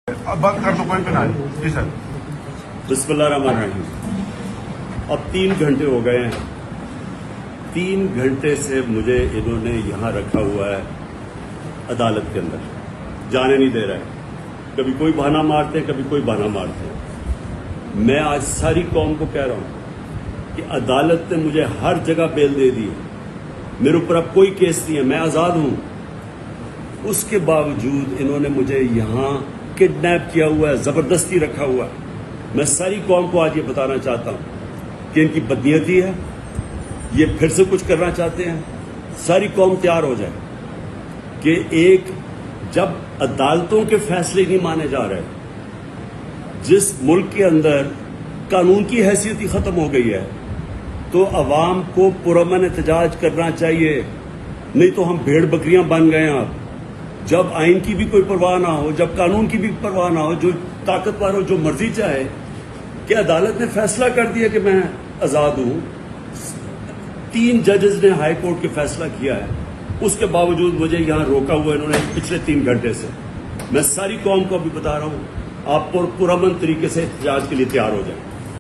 अब बंद कर दो, कोई भी ना है। जी सर। बिस्मिल्लाहिर्रहमानिर्रहीम। अब 3 घंटे हो गए हैं। 3 घंटे से मुझे इन्होंने यहाँ रखा हुआ है अदालत के अंदर, जाने नहीं दे रहा है। कभी कोई बहाना मारते हैं, कभी कोई बहाना मारते हैं। मैं आज सारी कौम को कह रहा हूँ कि अदालत ने मुझे हर जगह बेल दे दी है, मेरे ऊपर अब कोई केस नहीं है, मैं आज़ाद हूँ। उसके बावजूद इन्होंने मुझे यहाँ किडनैप किया हुआ है, जबरदस्ती रखा हुआ है। मैं सारी कौम को आज ये बताना चाहता हूँ कि इनकी बदनीयती है, ये फिर से कुछ करना चाहते हैं। सारी कौम तैयार हो जाए कि एक जब अदालतों के फैसले नहीं माने जा रहे, जिस मुल्क के अंदर कानून की हैसियत ही खत्म हो गई है, तो अवाम को पुरअमन एहतजाज करना चाहिए। नहीं तो हम भेड़ बकरियां बन गए हैं। अब जब आइन की भी कोई परवाह ना हो, जब कानून की भी परवाह ना हो, जो ताकतवर हो जो मर्जी चाहे, कि अदालत ने फैसला कर दिया कि मैं आज़ाद हूं। 3 जजेस ने हाई कोर्ट के फैसला किया है, उसके बावजूद मुझे यहां रोका हुआ इन्होंने पिछले 3 घंटे से। मैं सारी कौम को अभी बता रहा हूं, आप पुरअमन तरीके से एहतजाज के लिए तैयार हो जाएं।